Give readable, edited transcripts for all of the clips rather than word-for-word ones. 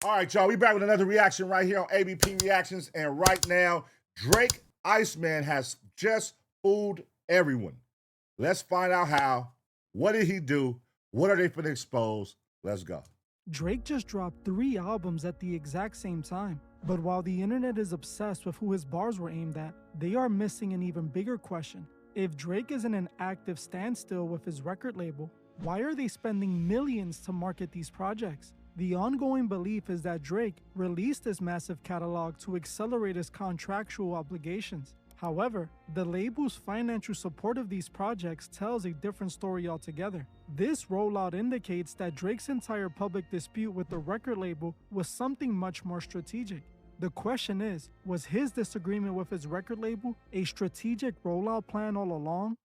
All right, y'all. We back with another reaction right here on ABP Reactions. And right now, Drake IceMan has just fooled everyone. Let's find out how. What did he do? What are they finna expose? Let's go. Drake just dropped 3 albums at the exact same time. But while the internet is obsessed with who his bars were aimed at, they are missing an even bigger question. If Drake is in an active standstill with his record label, why are they spending millions to market these projects? The ongoing belief is that Drake released this massive catalog to accelerate his contractual obligations. However, the label's financial support of these projects tells a different story altogether. This rollout indicates that Drake's entire public dispute with the record label was something much more strategic. The question is, was his disagreement with his record label a strategic rollout plan all along?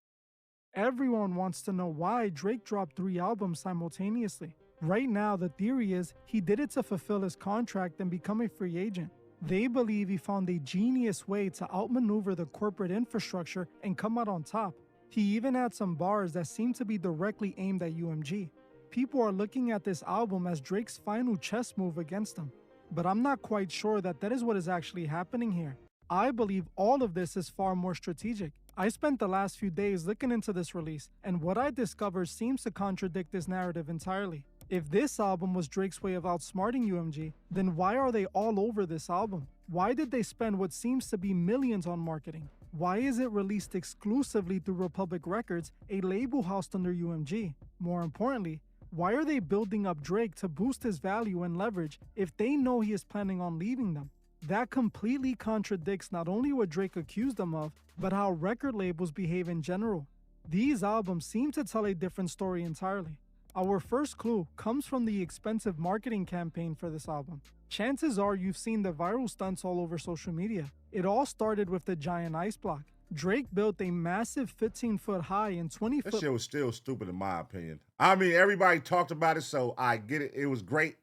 Everyone wants to know why Drake dropped 3 albums simultaneously. Right now, the theory is he did it to fulfill his contract and become a free agent. They believe he found a genius way to outmaneuver the corporate infrastructure and come out on top. He even had some bars that seem to be directly aimed at UMG. People are looking at this album as Drake's final chess move against them. But I'm not quite sure that that is what is actually happening here. I believe all of this is far more strategic. I spent the last few days looking into this release, and what I discovered seems to contradict this narrative entirely. If this album was Drake's way of outsmarting UMG, then why are they all over this album? Why did they spend what seems to be millions on marketing? Why is it released exclusively through Republic Records, a label housed under UMG? More importantly, why are they building up Drake to boost his value and leverage if they know he is planning on leaving them? That completely contradicts not only what Drake accused them of, but how record labels behave in general. These albums seem to tell a different story entirely. Our first clue comes from the expensive marketing campaign for this album. Chances are you've seen the viral stunts all over social media. It all started with the giant ice block. Drake built a massive 15-foot high and 20-foot. That shit was still stupid in my opinion. I mean, everybody talked about it, so I get it. It was great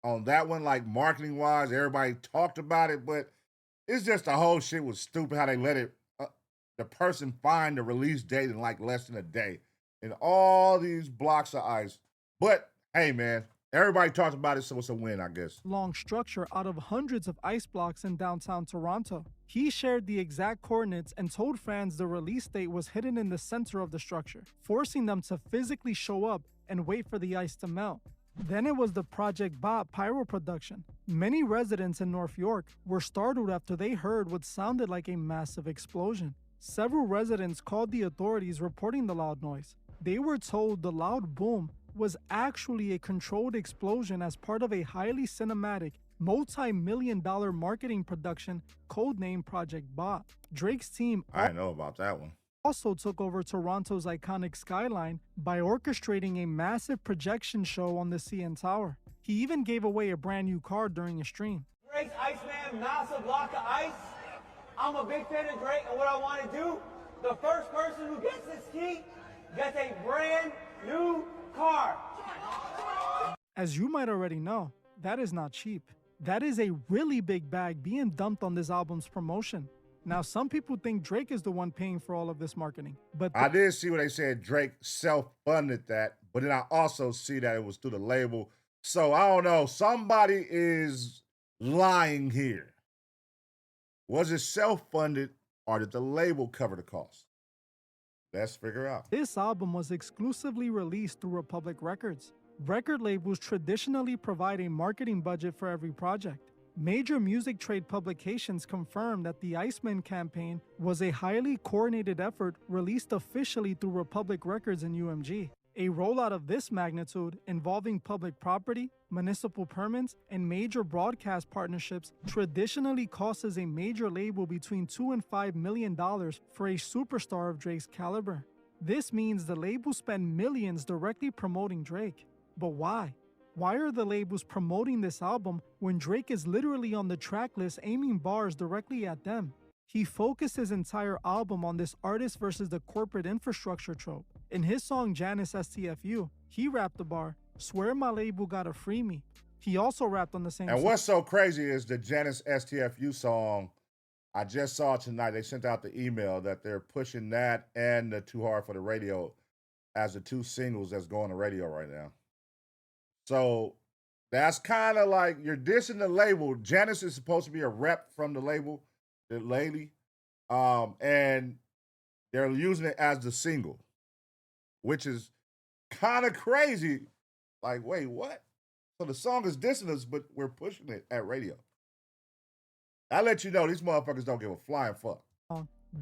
on that one, like marketing wise. Everybody talked about it, but it's just the whole shit was stupid how they let it, the person find the release date in like less than a day. And all these blocks of ice. But hey, man, everybody talked about it, so it's a win, I guess. Long structure out of hundreds of ice blocks in downtown Toronto. He shared the exact coordinates and told fans the release date was hidden in the center of the structure, forcing them to physically show up and wait for the ice to melt. Then it was the Project Bot pyro production. Many residents in North York were startled after they heard what sounded like a massive explosion. Several residents called the authorities reporting the loud noise. They were told the loud boom was actually a controlled explosion as part of a highly cinematic, multi-million-dollar marketing production codenamed Project Bot. Drake's team I know about that one. also took over Toronto's iconic skyline by orchestrating a massive projection show on the CN Tower. He even gave away a brand new car during a stream. Drake's IceMan, massive block of ice. I'm a big fan of Drake, and what I want to do, the first person who gets this key gets a brand new car. As you might already know, that is not cheap. That is a really big bag being dumped on this album's promotion. Now, some people think Drake is the one paying for all of this marketing, but I did see where they said Drake self-funded that, but then I also see that it was through the label. So I don't know. Somebody is lying here. Was it self-funded or did the label cover the cost? Let's figure out. this album was exclusively released through Republic Records. Record labels traditionally provide a marketing budget for every project. Major music trade publications confirmed that the IceMan campaign was a highly coordinated effort released officially through Republic Records and UMG. A rollout of this magnitude, involving public property, municipal permits, and major broadcast partnerships, traditionally costs a major label between $2 and $5 million for a superstar of Drake's caliber. This means the labels spend millions directly promoting Drake. But why? Why are the labels promoting this album when Drake is literally on the track list aiming bars directly at them? He focused his entire album on this artist versus the corporate infrastructure trope. In his song Janice STFU, he rapped the bar, "Swear my label gotta free me." He also rapped on the same And song. what's so crazy is the Janice STFU song. I just saw tonight. They sent out the email that they're pushing that and the Too Hard for the Radio as the two singles that's going to radio right now. So That's kind of like you're dissing the label. Janice is supposed to be a rep from the label, the lady, and they're using it as the single, which is kind of crazy. Like, wait, what? So the song is dissing us, but we're pushing it at radio. I let you know these motherfuckers don't give a flying fuck.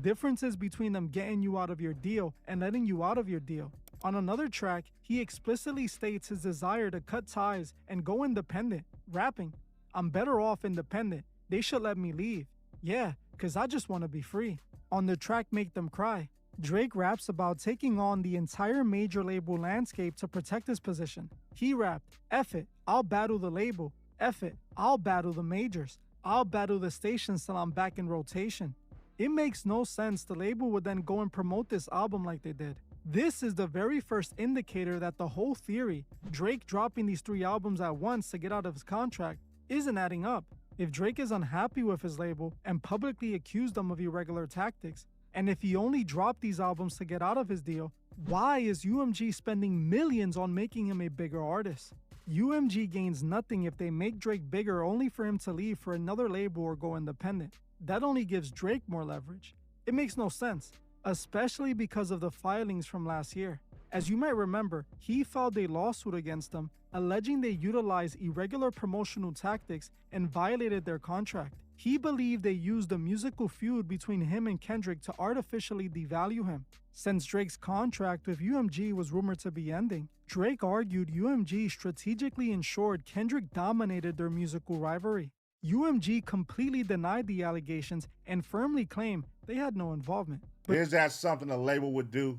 Differences between them getting you out of your deal and letting you out of your deal. On another track, he explicitly states his desire to cut ties and go independent, rapping, "I'm better off independent. They should let me leave. Yeah, cause I just wanna be free." On the track Make Them Cry, Drake raps about taking on the entire major label landscape to protect his position. He rapped, "F it, I'll battle the label. F it, I'll battle the majors. I'll battle the stations till I'm back in rotation." It makes no sense the label would then go and promote this album like they did. This is the very first indicator that the whole theory, Drake dropping these 3 albums at once to get out of his contract, isn't adding up. If Drake is unhappy with his label and publicly accused them of irregular tactics, and if he only dropped these albums to get out of his deal, why is UMG spending millions on making him a bigger artist? UMG gains nothing if they make Drake bigger only for him to leave for another label or go independent. That only gives Drake more leverage. It makes no sense, especially because of the filings from last year. As you might remember, he filed a lawsuit against them, alleging they utilized irregular promotional tactics and violated their contract. He believed they used the musical feud between him and Kendrick to artificially devalue him. Since Drake's contract with UMG was rumored to be ending, Drake argued UMG strategically ensured Kendrick dominated their musical rivalry. UMG completely denied the allegations and firmly claimed they had no involvement. Is that something a label would do?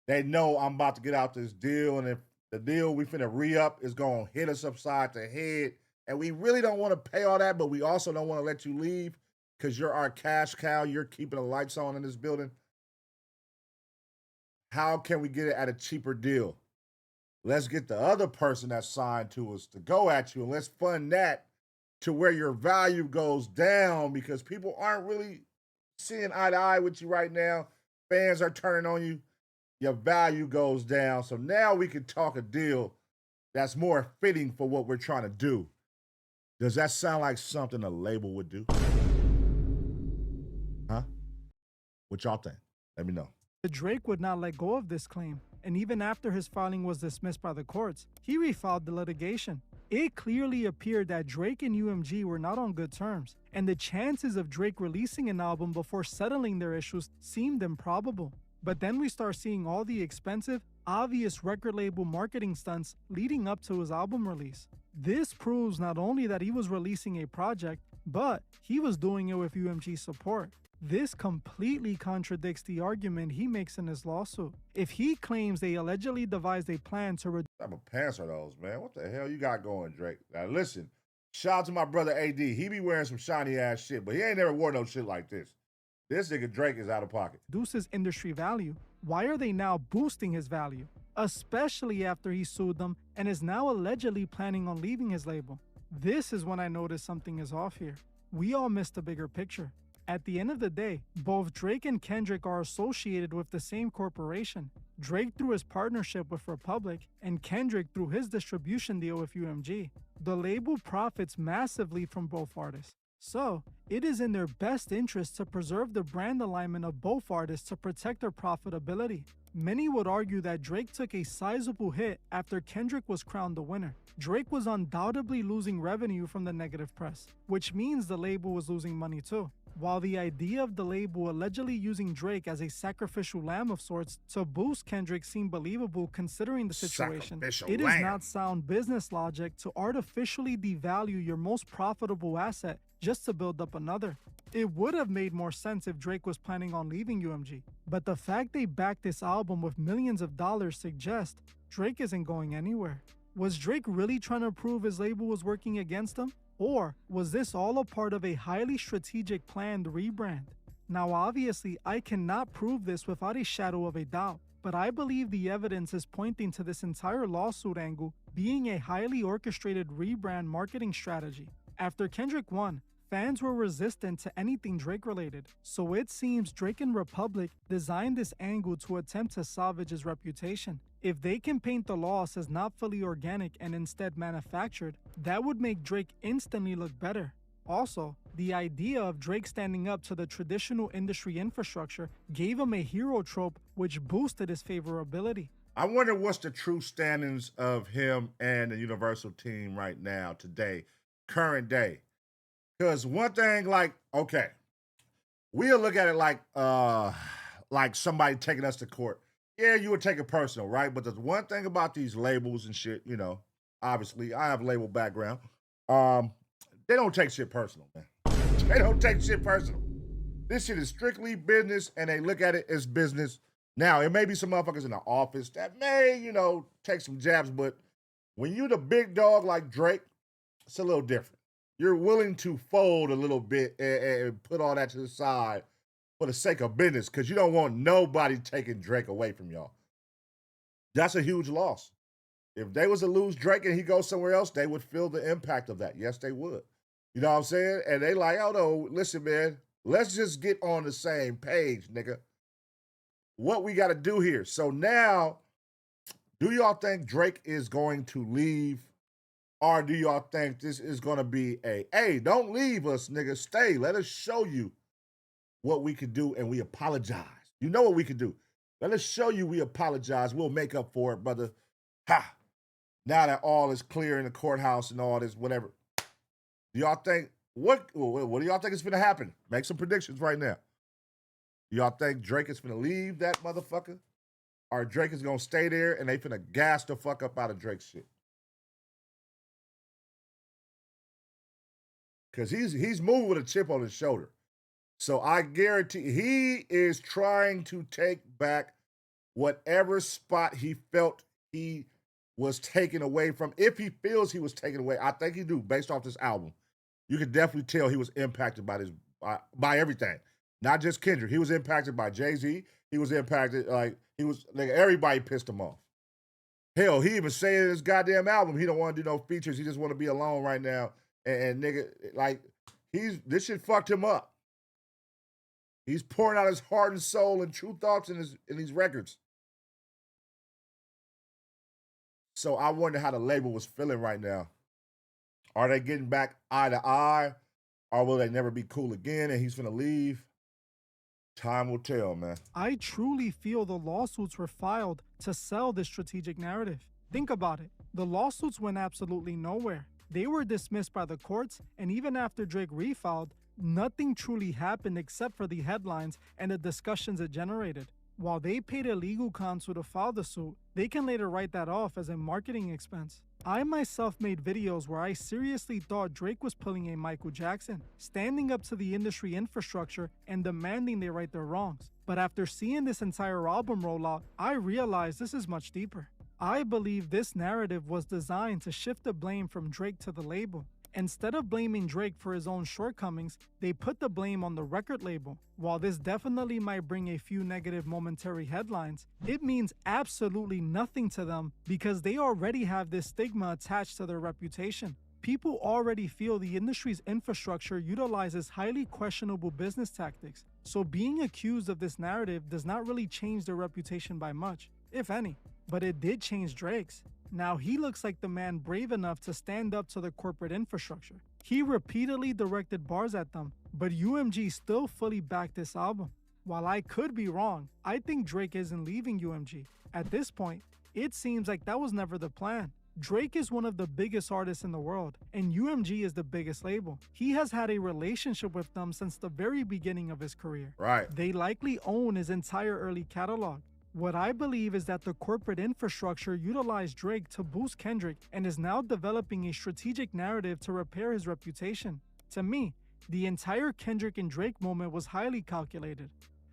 They know I'm about to get out this deal, and if the deal we finna re-up is gonna hit us upside the head, and we really don't want to pay all that, but we also don't want to let you leave because you're our cash cow, you're keeping the lights on in this building. How can we get it at a cheaper deal? Let's get the other person that's signed to us to go at you, and let's fund that to where your value goes down because people aren't really seeing eye to eye with you right now. Fans are turning on you. Your value goes down. So now we can talk a deal that's more fitting for what we're trying to do. Does that sound like something a label would do? Huh? What y'all think? Let me know. Drake would not let go of this claim, and even after his filing was dismissed by the courts, he refiled the litigation. It clearly appeared that Drake and UMG were not on good terms, and the chances of Drake releasing an album before settling their issues seemed improbable. But then we start seeing all the expensive, obvious record label marketing stunts leading up to his album release. This proves not only that he was releasing a project, but he was doing it with UMG support. This completely contradicts the argument he makes in his lawsuit. If he claims they allegedly devised a plan to What type of pants are those, man? What the hell you got going, Drake? Now listen, shout out to my brother AD. He be wearing some shiny ass shit, but he ain't never wore no shit like this. This nigga Drake is out of pocket. Reduce his industry value, why are they now boosting his value? Especially after he sued them and is now allegedly planning on leaving his label. This is when I noticed something is off here. We all missed the bigger picture. At the end of the day, both Drake and Kendrick are associated with the same corporation. Drake through his partnership with Republic, and Kendrick through his distribution deal with UMG. The label profits massively from both artists. So, it is in their best interest to preserve the brand alignment of both artists to protect their profitability. Many would argue that Drake took a sizable hit after Kendrick was crowned the winner. Drake was undoubtedly losing revenue from the negative press, which means the label was losing money too. While the idea of the label allegedly using Drake as a sacrificial lamb of sorts to boost Kendrick seemed believable considering the situation, it is not sound business logic to artificially devalue your most profitable asset just to build up another. It would have made more sense if Drake was planning on leaving UMG, but the fact they backed this album with millions of dollars suggests Drake isn't going anywhere. Was Drake really trying to prove his label was working against him? Or was this all a part of a highly strategic planned rebrand? Now obviously I cannot prove this without a shadow of a doubt, but I believe the evidence is pointing to this entire lawsuit angle being a highly orchestrated rebrand marketing strategy. After Kendrick won, fans were resistant to anything Drake related. So it seems Drake and Republic designed this angle to attempt to salvage his reputation. If they can paint the loss as not fully organic and instead manufactured, that would make Drake instantly look better. Also, the idea of Drake standing up to the traditional industry infrastructure gave him a hero trope which boosted his favorability. I wonder what's the true standings of him and the Universal team right now, today, current day. Because one thing, okay, we'll look at it like somebody taking us to court. Yeah, you would take it personal, right? But there's one thing about these labels and shit, obviously, I have a label background. They don't take shit personal, man. They don't take shit personal. This shit is strictly business, and they look at it as business. Now, it may be some motherfuckers in the office that may, take some jabs, but when you're the big dog like Drake, it's a little different. You're willing to fold a little bit and put all that to the side for the sake of business, because you don't want nobody taking Drake away from y'all. That's a huge loss. If they was to lose Drake and he goes somewhere else, they would feel the impact of that. Yes, they would. You know what I'm saying? And they like, oh no, listen, man, let's just get on the same page, nigga. What we got to do here. So now, do y'all think Drake is going to leave? Or do y'all think this is going to be hey, don't leave us, nigga. Stay. Let us show you what we can do, and we apologize. You know what we can do. Let us show you we apologize. We'll make up for it, brother. Ha! Now that all is clear in the courthouse and all this, whatever. Do y'all think, what do y'all think is going to happen? Make some predictions right now. Do y'all think Drake is going to leave that motherfucker? Or Drake is going to stay there and they finna gas the fuck up out of Drake's shit? Because he's moving with a chip on his shoulder. So I guarantee he is trying to take back whatever spot he felt he was taken away from. If he feels he was taken away, I think he do, based off this album. You can definitely tell he was impacted by everything. Not just Kendrick. He was impacted by Jay-Z. He was impacted, everybody pissed him off. Hell, he even said in his goddamn album he don't want to do no features. He just want to be alone right now. And nigga, this shit fucked him up. He's pouring out his heart and soul and true thoughts in these records. So I wonder how the label was feeling right now. Are they getting back eye to eye? Or will they never be cool again and he's gonna leave? Time will tell, man. I truly feel the lawsuits were filed to sell this strategic narrative. Think about it. The lawsuits went absolutely nowhere. They were dismissed by the courts, and even after Drake refiled, nothing truly happened except for the headlines and the discussions it generated. While they paid a legal counsel to file the suit, they can later write that off as a marketing expense. I myself made videos where I seriously thought Drake was pulling a Michael Jackson, standing up to the industry infrastructure and demanding they right their wrongs. But after seeing this entire album roll out, I realized this is much deeper. I believe this narrative was designed to shift the blame from Drake to the label. Instead of blaming Drake for his own shortcomings, they put the blame on the record label. While this definitely might bring a few negative momentary headlines, it means absolutely nothing to them because they already have this stigma attached to their reputation. People already feel the industry's infrastructure utilizes highly questionable business tactics, so being accused of this narrative does not really change their reputation by much, if any. But it did change Drake's. Now he looks like the man brave enough to stand up to the corporate infrastructure. He repeatedly directed bars at them, but UMG still fully backed this album. While I could be wrong, I think Drake isn't leaving UMG. At this point, it seems like that was never the plan. Drake is one of the biggest artists in the world, and UMG is the biggest label. He has had a relationship with them since the very beginning of his career. Right. They likely own his entire early catalog. What I believe is that the corporate infrastructure utilized Drake to boost Kendrick and is now developing a strategic narrative to repair his reputation. To me, the entire Kendrick and Drake moment was highly calculated.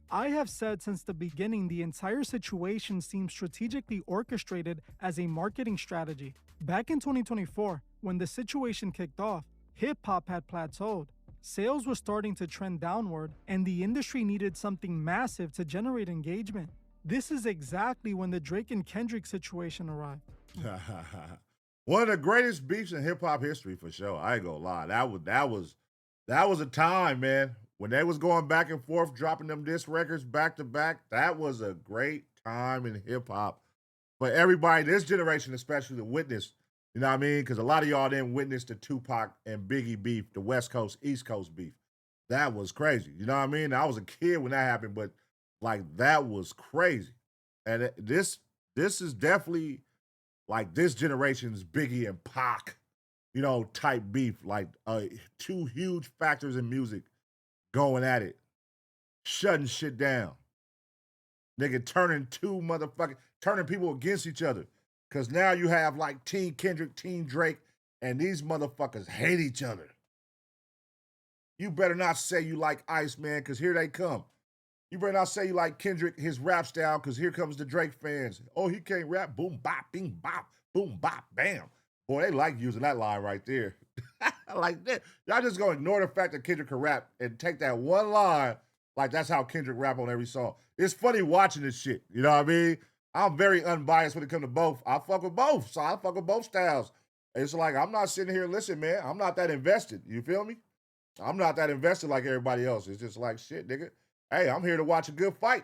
I have said since the beginning the entire situation seems strategically orchestrated as a marketing strategy. Back in 2024, when the situation kicked off, hip-hop had plateaued. Sales were starting to trend downward, and the industry needed something massive to generate engagement. This is exactly when the Drake and Kendrick situation arrived. One of the greatest beefs in hip-hop history, for sure. I ain't gonna lie. That was That was a time, man. When they was going back and forth, dropping them disc records back to back, that was a great time in hip hop. But everybody, this generation, especially the witness, you know what I mean? Because a lot of y'all didn't witness the Tupac and Biggie beef, the West Coast, East Coast beef. That was crazy. You know what I mean? I was a kid when that happened, but like that was crazy. And this is definitely like this generation's Biggie and Pac, you know, type beef. Like two huge factors in music going at it, shutting shit down. Nigga turning people against each other. Cause now you have like Team Kendrick, Team Drake, and these motherfuckers hate each other. You better not say you like IceMan, cause here they come. You better not say you like Kendrick, his rap style, cause here comes the Drake fans. Oh, he can't rap. Boom, bop, bing, bop, boom, bop, bam. Boy, they like using that line right there. Like that. Y'all just gonna ignore the fact that Kendrick can rap and take that one line like that's how Kendrick rap on every song. It's funny watching this shit. You know what I mean? I'm very unbiased when it comes to both. I fuck with both, so I fuck with both styles. It's like I'm not sitting here, listen, man. I'm not that invested. You feel me? I'm not that invested like everybody else. It's just like shit, nigga. Hey, I'm here to watch a good fight.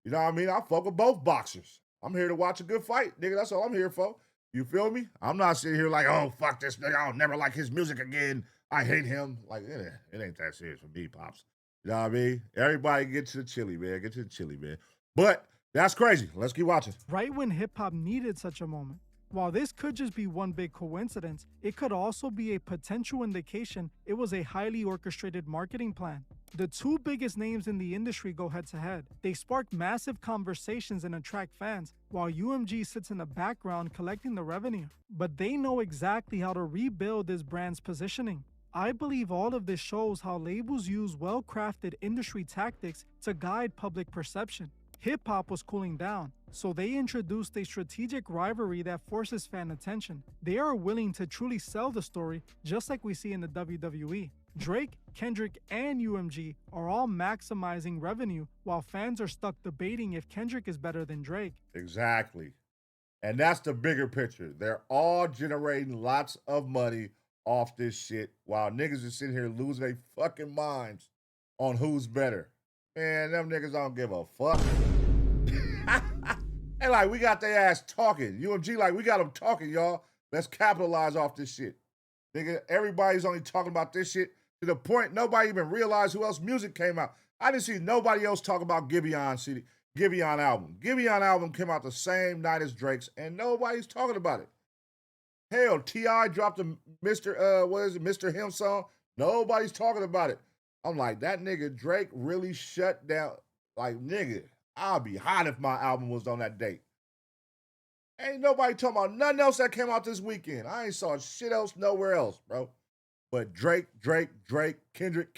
You know what I mean? I fuck with both boxers. I'm here to watch a good fight, nigga. That's all I'm here for. You feel me? I'm not sitting here like, oh, fuck this nigga. I'll never like his music again. I hate him. Like, it ain't that serious for me, Pops. You know what I mean? Everybody get to the chili, man. Get to the chili, man. But that's crazy. Let's keep watching. Right when hip hop needed such a moment. While this could just be one big coincidence, it could also be a potential indication it was a highly orchestrated marketing plan. The two biggest names in the industry go head to head. They spark massive conversations and attract fans, while UMG sits in the background collecting the revenue. But they know exactly how to rebuild this brand's positioning. I believe all of this shows how labels use well-crafted industry tactics to guide public perception. Hip hop was cooling down, so they introduced a strategic rivalry that forces fan attention. They are willing to truly sell the story, just like we see in the WWE. Drake, Kendrick, and UMG are all maximizing revenue, while fans are stuck debating if Kendrick is better than Drake. Exactly. And that's the bigger picture. They're all generating lots of money off this shit while niggas is sitting here losing their fucking minds on who's better. Man, them niggas don't give a fuck. And like, we got their ass talking. UMG, like, we got them talking, y'all. Let's capitalize off this shit. Nigga, everybody's only talking about this shit to the point nobody even realized who else music came out. I didn't see nobody else talk about Giveon CD, Giveon album. Giveon album came out the same night as Drake's, and nobody's talking about it. Hell, T.I. dropped a Mr. Him song. Nobody's talking about it. I'm like, that nigga Drake really shut down. Like, nigga, I'll be hot if my album was on that date. Ain't nobody talking about nothing else that came out this weekend. I ain't saw shit else nowhere else, bro. But Drake, Kendrick.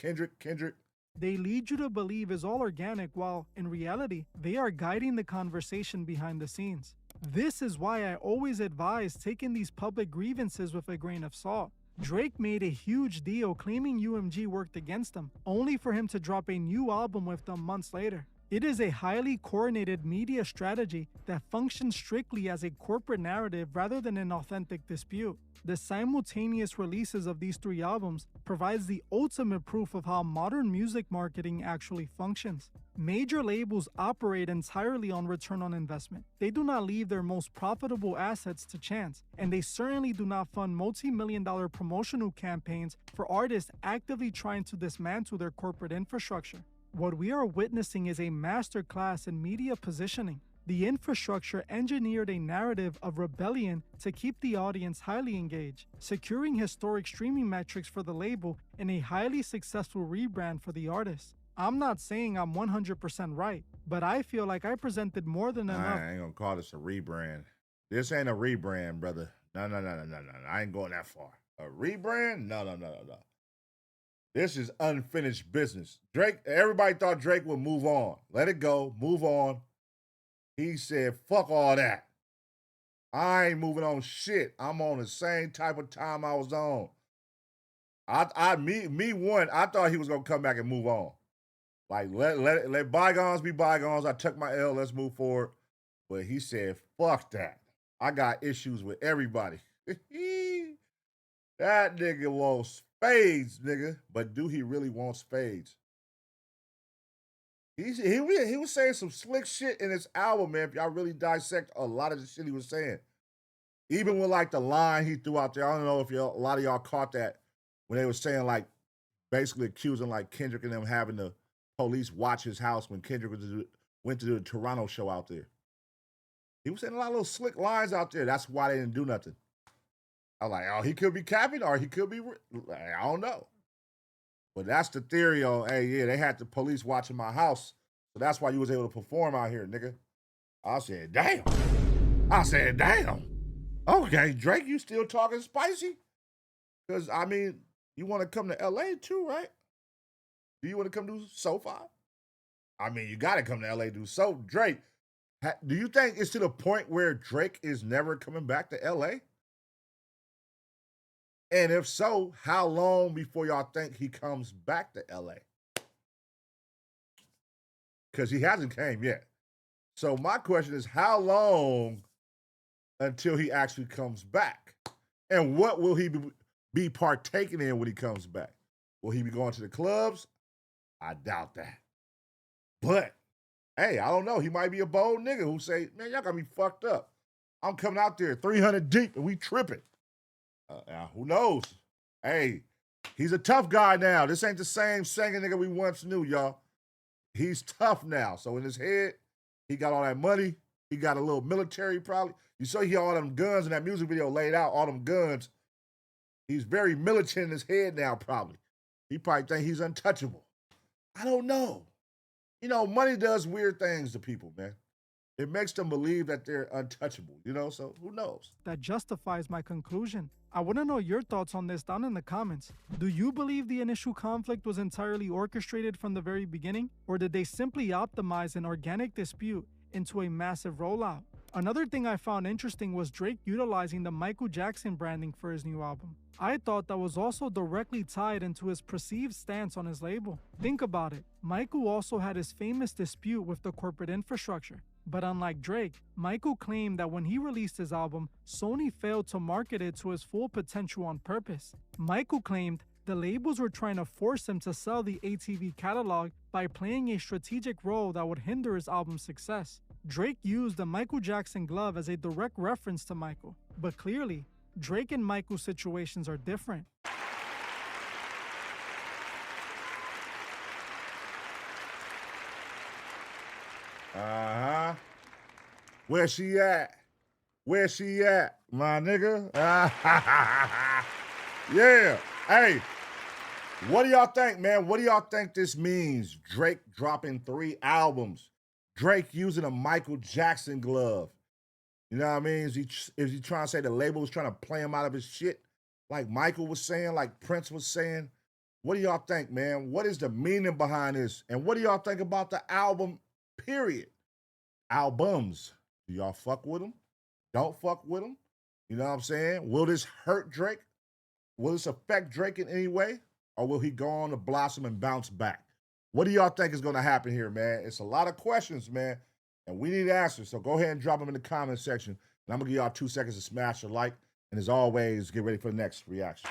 They lead you to believe is all organic while, in reality, they are guiding the conversation behind the scenes. This is why I always advise taking these public grievances with a grain of salt. Drake made a huge deal claiming UMG worked against him, only for him to drop a new album with them months later. It is a highly coordinated media strategy that functions strictly as a corporate narrative rather than an authentic dispute. The simultaneous releases of these three albums provides the ultimate proof of how modern music marketing actually functions. Major labels operate entirely on return on investment. They do not leave their most profitable assets to chance, and they certainly do not fund multi-million-dollar promotional campaigns for artists actively trying to dismantle their corporate infrastructure. What we are witnessing is a masterclass in media positioning. The infrastructure engineered a narrative of rebellion to keep the audience highly engaged, securing historic streaming metrics for the label and a highly successful rebrand for the artist. I'm not saying I'm 100% right, but I feel like I presented more than enough. I ain't gonna call this a rebrand. This ain't a rebrand, brother. No. I ain't going that far. A rebrand? No. This is unfinished business. Drake, everybody thought Drake would move on. Let it go, move on. He said, fuck all that. I ain't moving on shit. I'm on the same type of time I was on. I thought he was gonna come back and move on. Like, let bygones be bygones. I took my L, let's move forward. But he said, fuck that. I got issues with everybody. That nigga wants spades, nigga. But do he really want spades? He was saying some slick shit in his album, man. If y'all really dissect a lot of the shit he was saying. Even with like the line he threw out there, I don't know if a lot of y'all caught that when they were saying like basically accusing like Kendrick and them having the police watch his house when Kendrick went to do the Toronto show out there. He was saying a lot of little slick lines out there. That's why they didn't do nothing. I was like, oh, he could be capping or he could be, I don't know. But that's the theory on, hey, yeah, they had the police watching my house. So that's why you was able to perform out here, nigga. I said, damn. Okay, Drake, you still talking spicy? Because, I mean, you want to come to LA too, right? Do you want to come do SoFi? I mean, you got to come to LA to do so. Drake, do you think it's to the point where Drake is never coming back to LA? And if so, how long before y'all think he comes back to LA? Because he hasn't came yet. So my question is, how long until he actually comes back? And what will he be partaking in when he comes back? Will he be going to the clubs? I doubt that. But, hey, I don't know. He might be a bold nigga who say, man, y'all got me fucked up. I'm coming out there 300 deep and we tripping. Who knows? Hey, he's a tough guy now. This ain't the same singing nigga we once knew, y'all. He's tough now. So in his head, he got all that money. He got a little military probably. You saw he had all them guns in that music video laid out, all them guns. He's very militant in his head now probably. He probably think he's untouchable. I don't know. You know, money does weird things to people, man. It makes them believe that they're untouchable, you know? So who knows? That justifies my conclusion. I want to know your thoughts on this down in the comments. Do you believe the initial conflict was entirely orchestrated from the very beginning? Or did they simply optimize an organic dispute into a massive rollout? Another thing I found interesting was Drake utilizing the Michael Jackson branding for his new album. I thought that was also directly tied into his perceived stance on his label. Think about it. Michael also had his famous dispute with the corporate infrastructure. But unlike Drake, Michael claimed that when he released his album, Sony failed to market it to his full potential on purpose. Michael claimed the labels were trying to force him to sell the ATV catalog by playing a strategic role that would hinder his album's success. Drake used the Michael Jackson glove as a direct reference to Michael, but clearly, Drake and Michael's situations are different. Uh-huh. Where she at? Where she at, my nigga? Yeah. Hey, what do y'all think, man? What do y'all think this means? Drake dropping 3 albums. Drake using a Michael Jackson glove. You know what I mean? Is he trying to say the label was trying to play him out of his shit? Like Michael was saying, like Prince was saying? What do y'all think, man? What is the meaning behind this? And what do y'all think about the album, period? Albums. Do y'all fuck with them? Don't fuck with them? You know what I'm saying? Will this hurt Drake? Will this affect Drake in any way? Or will he go on to blossom and bounce back? What do y'all think is going to happen here, man? It's a lot of questions, man, and we need answers. So go ahead and drop them in the comment section. And I'm going to give y'all 2 seconds to smash a like. And as always, get ready for the next reaction.